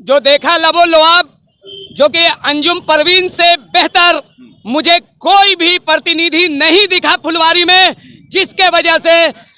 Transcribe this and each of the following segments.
जो देखा लबो लुआब, जो कि अंजुम परवीन से बेहतर मुझे कोई भी प्रतिनिधि नहीं दिखा फुलवारी में, जिसके वजह से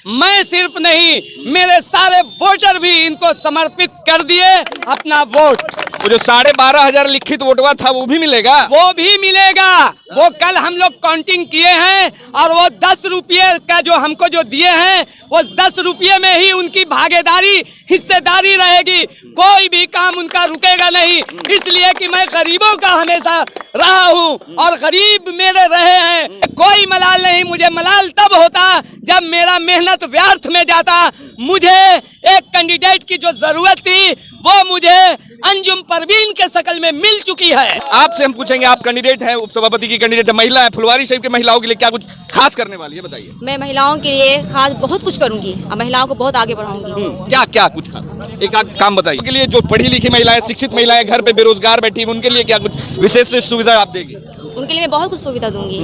मैं सिर्फ नहीं मेरे सारे वोटर भी इनको समर्पित कर दिए अपना वोट। वो जो 12,500 लिखित वोटवा था वो भी मिलेगा? वो भी मिलेगा। वो कल हम लोग काउंटिंग किए हैं और वो 10 रुपये का जो हमको जो दिए हैं वो 10 रुपये में ही उनकी भागीदारी हिस्सेदारी रहेगी। कोई भी काम उनका रुकेगा नहीं, इसलिए कि मैं गरीबों का हमेशा रहा हूं और गरीब मेरे रहे हैं। कोई मलाल नहीं, मुझे मलाल तब होता जब मेरा मेहनत व्यर्थ में जाता। मुझे एक कैंडिडेट की जो जरूरत थी वो मुझे अंजुम परवीन के शकल में मिल चुकी है। आपसे हम पूछेंगे, आप कैंडिडेट हैं, उपसभापति की कैंडिडेट है, महिला है, फुलवारी शरीफ के महिलाओं के लिए क्या कुछ खास करने वाली है, बताइए। मैं महिलाओं के लिए खास बहुत कुछ करूंगी और महिलाओं को बहुत आगे बढ़ाऊंगी। क्या क्या कुछ खास एक आध काम बताइए। उनके लिए जो पढ़ी लिखी महिलाएं, शिक्षित महिलाएं, घर पे बेरोजगार बैठी हैं, उनके लिए क्या कुछ विशेष सुविधा आप देंगे? उनके लिए मैं बहुत कुछ सुविधा दूंगी।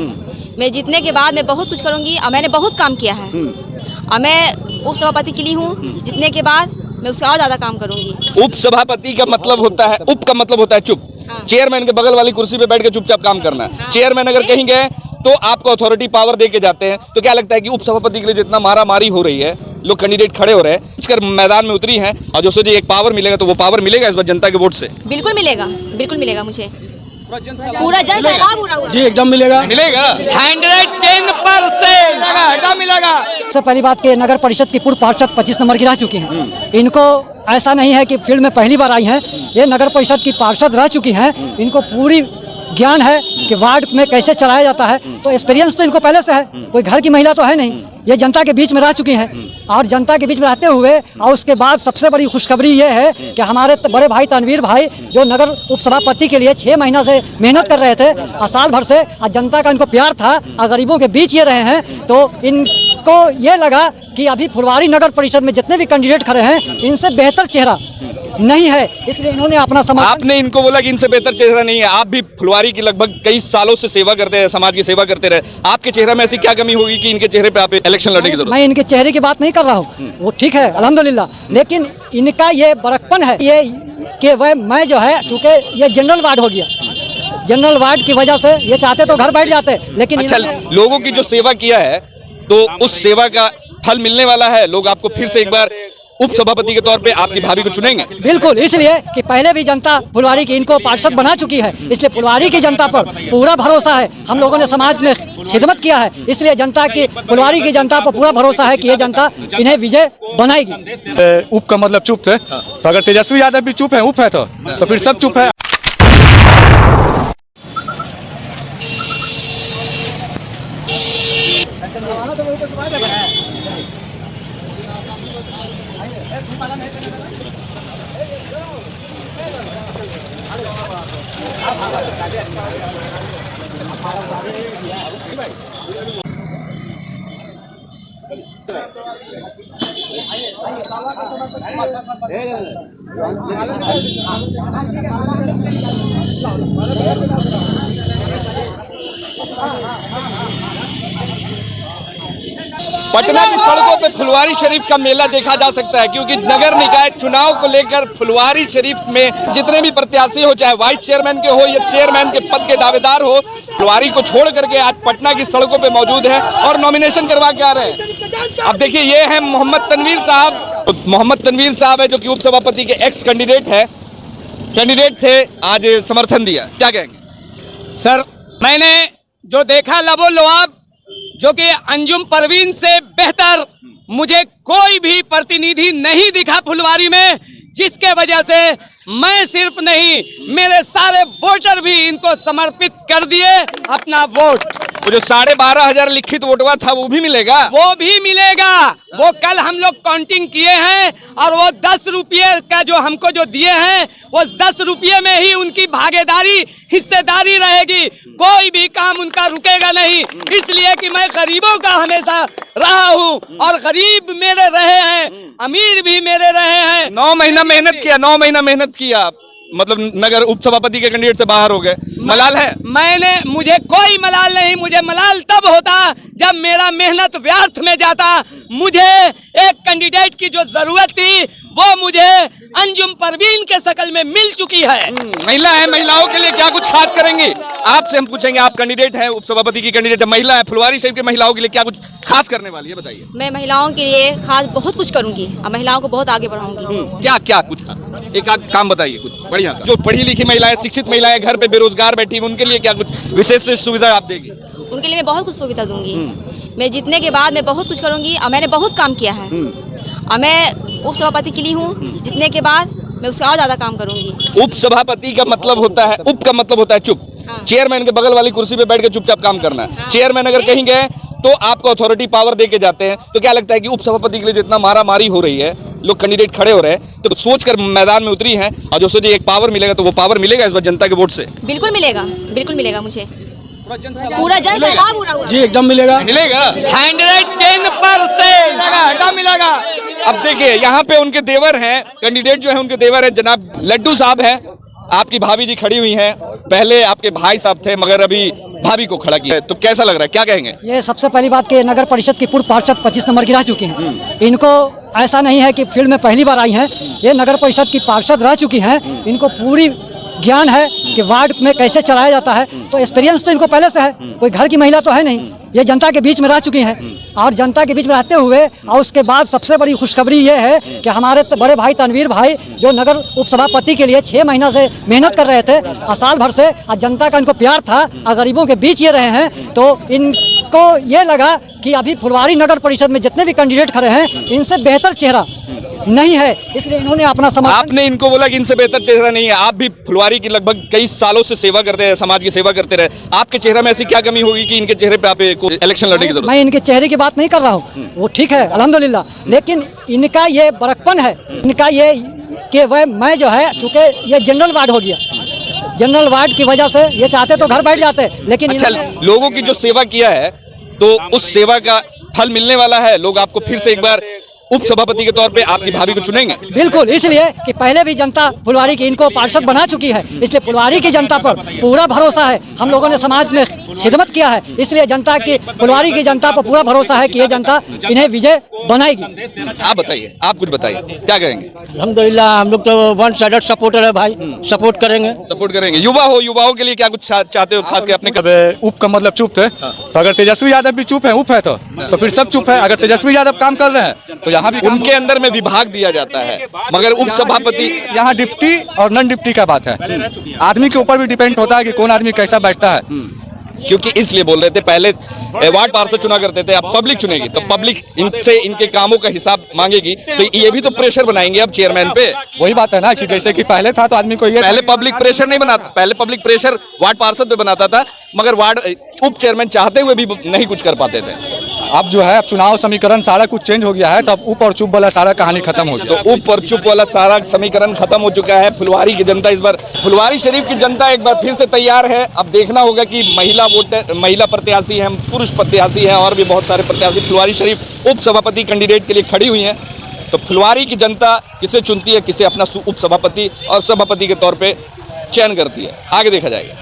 मैं जीतने के बाद मैं बहुत कुछ करूंगी और मैंने बहुत काम किया है और मैं उप सभापति के लिए हूँ। जीतने के बाद मैं उसका और ज्यादा काम करूंगी। उप सभापति का मतलब होता है, उप का मतलब होता है चुप। हाँ। चेयरमैन के बगल वाली कुर्सी पे बैठ के चुपचाप काम करना है। हाँ। चेयरमैन अगर कहीं गए तो आपको अथॉरिटी पावर दे के जाते हैं। तो क्या लगता है कि उप सभापति के लिए जो इतना मारा मारी हो रही है, लोग कैंडिडेट खड़े हो रहे हैं, उसकर मैदान में उतरी हैं और जो सोचिए एक पावर मिलेगा, तो वो पावर मिलेगा इस बार जनता के वोट से? बिल्कुल मिलेगा, बिल्कुल मिलेगा। मुझे पूरा जन सैलाब हो रहा है। जी एकदम मिलेगा। 110% एकदम मिलेगा। सबसे पहली बात कि नगर परिषद की पूर्व पार्षद 25 नंबर की रह चुकी हैं। इनको ऐसा नहीं है कि फील्ड में पहली बार आई हैं, ये नगर परिषद की पार्षद रह चुकी हैं। इनको पूरी ज्ञान है कि वार्ड में कैसे चलाया जाता है, तो एक्सपीरियंस तो इनको पहले से है। कोई घर की महिला तो है नहीं, ये जनता के बीच में रह चुकी हैं और जनता के बीच में रहते हुए और उसके बाद सबसे बड़ी खुशखबरी ये है कि हमारे बड़े भाई तनवीर भाई जो नगर उपसभापति के लिए 6 महीना से मेहनत कर रहे थे और साल भर से जनता का इनको प्यार था और गरीबों के बीच ये रहे हैं, तो इनको ये लगा कि अभी फुलवारी नगर परिषद में जितने भी कैंडिडेट खड़े हैं इनसे बेहतर चेहरा नहीं है, इसलिए इन्होंने अपना समर्थन। आपने इनको बोला कि इनसे बेहतर चेहरा नहीं है। आप भी फुलवारी की लगभग कई सालों से सेवा करते रहे, समाज की सेवा करते रहे। आपके चेहरे में ऐसी क्या कमी होगी कि इनके चेहरे पे आप इलेक्शन लड़ने की जरूरत? मैं इनके चेहरे की बात नहीं कर रहा हूँ, वो ठीक है अल्हम्दुलिल्लाह, लेकिन इनका ये बड़कपन है ये कि वह मैं जो है चूँकि ये जनरल वार्ड हो गया, जनरल वार्ड की वजह से ये चाहते तो घर बैठ जाते, लेकिन अच्छा, लोगों की जो सेवा किया है तो उस सेवा का फल मिलने वाला है। लोग आपको फिर से एक बार उप सभापति के तौर पे आपकी भाभी को चुनेंगे? बिल्कुल, इसलिए कि पहले भी जनता फुलवारी की इनको पार्षद बना चुकी है, इसलिए फुलवारी की जनता पर पूरा भरोसा है। हम लोगों ने समाज में खिदमत किया है, इसलिए जनता की फुलवारी की जनता पर पूरा भरोसा है कि ये जनता इन्हें विजय बनाएगी। उप का मतलब चुप थे, तो अगर तेजस्वी यादव भी चुप है, उप है तो फिर सब चुप है। पटना की सड़कों पे फुलवारी शरीफ का मेला देखा जा सकता है, क्योंकि नगर निकाय चुनाव को लेकर फुलवारी शरीफ में जितने भी प्रत्याशी हो, चाहे वाइस चेयरमैन के हो या चेयरमैन के पद के दावेदार हो, फुलवारी को छोड़ करके आज पटना की सड़कों पे मौजूद हैं और नॉमिनेशन करवा के आ रहे हैं। अब देखिए, ये है मोहम्मद तनवीर साहब। मोहम्मद तनवीर साहब है जो कि उप सभापति के एक्स कैंडिडेट थे, आज समर्थन दिया। क्या कहेंगे सर? मैंने जो देखा लबो लुआब, जो कि अंजुम परवीन से बेहतर मुझे कोई भी प्रतिनिधि नहीं दिखा फुलवारी में, जिसके वजह से मैं सिर्फ नहीं मेरे सारे वोटर भी इनको समर्पित कर दिए अपना वोट। वो जो 12,500 लिखित वोटवा था वो भी मिलेगा? वो भी मिलेगा। वो कल हम लोग काउंटिंग किए हैं और वो 10 रुपये का जो हमको जो दिए हैं वो 10 रुपये में ही उनकी भागीदारी हिस्सेदारी रहेगी। कोई भी काम उनका रुकेगा नहीं, इसलिए कि मैं गरीबों का हमेशा रहा हूं और गरीब मेरे रहे हैं, अमीर भी मेरे रहे हैं। 9 महीना मेहनत किया, 9 महीना मेहनत किया आप, मतलब नगर उप सभापति के कैंडिडेट से बाहर हो गए। मलाल है? मुझे कोई मलाल नहीं, मुझे मलाल तब होता जब मेरा मेहनत व्यर्थ में जाता। मुझे एक कैंडिडेट की जो जरूरत थी वो मुझे अंजुम परवीन के शक्ल में मिल चुकी है। महिला है, महिलाओं के लिए क्या कुछ खास करेंगे? आपसे हम पूछेंगे, आप कैंडिडेट हैं, उपसभापति की कैंडिडेट है, महिला है, फुलवारी शरीफ की महिलाओं के लिए क्या कुछ खास करने वाली है, बताइए। मैं महिलाओं के लिए खास बहुत कुछ करूंगी और महिलाओं को बहुत आगे बढ़ाऊंगी। क्या क्या कुछ खास? एक आध काम बताइए कुछ बढ़िया। जो पढ़ी लिखी महिलाएं, शिक्षित महिलाएं घर पे बेरोजगार बैठी हैं, उनके लिए क्या कुछ विशेष सुविधा आप देंगे? उनके लिए मैं बहुत कुछ सुविधा दूंगी। मैं जीतने के बाद मैं बहुत कुछ करूंगी और मैंने बहुत काम किया है और मैं उप सभापति के लिए हूँ। जीतने के बाद मैं उससे और ज्यादा काम करूंगी। उप सभापति का मतलब होता है, उप का मतलब होता है चुप। हाँ। चेयरमैन के बगल वाली कुर्सी पे बैठ के चुपचाप काम करना है। हाँ। चेयरमैन अगर कहीं गए तो आपको अथॉरिटी पावर दे के जाते हैं। तो क्या लगता है कि उप सभापति के लिए जितना मारा मारी हो रही है, लोग कैंडिडेट खड़े हो रहे हैं, तो सोच कर मैदान में उतरी हैं और जो सोचिए एक पावर मिलेगा, तो वो पावर मिलेगा इस बार जनता के वोट से? बिल्कुल मिलेगा, बिल्कुल मिलेगा मुझे। पूरा जन सैलाब हो रहा है। जी एकदम मिलेगा। मिलेगा 110% मिलेगा। अब देखिए यहाँ पे उनके देवर हैं, कैंडिडेट जो है उनके देवर है, जनाब लड्डू साहब हैं। आपकी भाभी जी खड़ी हुई हैं, पहले आपके भाई साहब थे मगर अभी भाभी को खड़ा किया है, तो कैसा लग रहा है, क्या कहेंगे? ये सबसे पहली बात कि नगर परिषद की पूर्व पार्षद 25 नंबर की रह चुकी हैं। इनको ऐसा नहीं है कि फील्ड में पहली बार आई हैं, ये नगर परिषद की पार्षद रह चुकी हैं। इनको पूरी ज्ञान है कि वार्ड में कैसे चलाया जाता है, तो एक्सपीरियंस तो इनको पहले से है। कोई घर की महिला तो है नहीं, ये जनता के बीच में रह चुकी हैं और जनता के बीच में रहते हुए और उसके बाद सबसे बड़ी खुशखबरी ये है कि हमारे बड़े भाई तनवीर भाई जो नगर उपसभापति के लिए 6 महीना से मेहनत कर रहे थे और साल भर से, और जनता का इनको प्यार था और गरीबों के बीच ये रहे हैं, तो इनको ये लगा कि अभी फुलवारी नगर परिषद में जितने भी कैंडिडेट खड़े हैं इनसे बेहतर चेहरा नहीं है, इसलिए इन्होंने अपना समर्थन। आपने इनको बोला कि इनसे बेहतर चेहरा नहीं है। आप भी फुलवारी की लगभग कई सालों से सेवा करते रहे, समाज की सेवा करते रहे, आपके चेहरे में ऐसी क्या कमी होगी कि इनके चेहरे पे आप इलेक्शन लड़ने की जरूरत? मैं इनके चेहरे की बात नहीं कर रहा हूँ, वो ठीक है अल्हम्दुलिल्लाह, लेकिन इनका ये बड़कपन है, इनका ये कि वह मैं जो है चूंकि ये जनरल वार्ड हो गया, जनरल वार्ड की वजह से ये चाहते तो घर बैठ जाते, लेकिन अच्छा, लोगों की जो सेवा किया है तो उस सेवा का फल मिलने वाला है। लोग आपको फिर से एक बार उप सभापति के तौर पे आपकी भाभी को चुनेंगे? बिल्कुल, इसलिए कि पहले भी जनता फुलवारी की इनको पार्षद बना चुकी है, इसलिए फुलवारी की जनता पर पूरा भरोसा है। हम लोगों ने समाज में खिदमत किया है, इसलिए जनता की फुलवारी की जनता पर पूरा भरोसा है कि ये जनता इन्हें विजय बनाएगी। आप बताइए, आप कुछ बताइए, क्या कहेंगे? अल्हम्दुलिल्लाह हम लोग तो वन साइडेड सपोर्टर है भाई, सपोर्ट करेंगे। सपोर्ट करेंगे। युवा हो, युवाओं के लिए क्या कुछ चाहते हो खास के अपने? उप का मतलब चुप थे, तो अगर तेजस्वी यादव भी चुप है, उप है तो फिर सब चुप है। अगर तेजस्वी यादव काम कर रहे हैं तो यहाँ भी उनके अंदर में विभाग दिया जाता है, मगर उप सभापति यहाँ डिप्टी और नॉन डिप्टी का बात है। आदमी के ऊपर भी डिपेंड होता है कि कौन आदमी कैसा बैठता है। क्योंकि इसलिए बोल रहे थे, पहले वार्ड पार्षद चुना करते थे, अब पब्लिक चुनेगी, तो पब्लिक इनसे इनके कामों का हिसाब मांगेगी, तो ये भी तो प्रेशर बनाएंगे अब चेयरमैन पे। वही बात है ना कि जैसे कि पहले था तो आदमी को ये पहले पब्लिक प्रेशर नहीं बनाता, पहले पब्लिक प्रेशर वार्ड पार्षद पे बनाता था, मगर वार्ड उप चेयरमैन चाहते हुए भी नहीं कुछ कर पाते थे। अब जो है अब चुनाव समीकरण सारा कुछ चेंज हो गया है, तो अब उप और चुप वाला सारा कहानी खत्म हो गया। तो उप और चुप वाला सारा समीकरण खत्म हो चुका है। फुलवारी की जनता इस बार, फुलवारी शरीफ की जनता एक बार फिर से तैयार है। अब देखना होगा कि महिला प्रत्याशी हैं, पुरुष प्रत्याशी हैं और भी बहुत सारे प्रत्याशी फुलवारी शरीफ उप सभापति कैंडिडेट के लिए खड़ी हुई हैं। तो फुलवारी की जनता किसे चुनती है, किसे अपना उप सभापति और सभापति के तौर पे चयन करती है, आगे देखा जाएगा।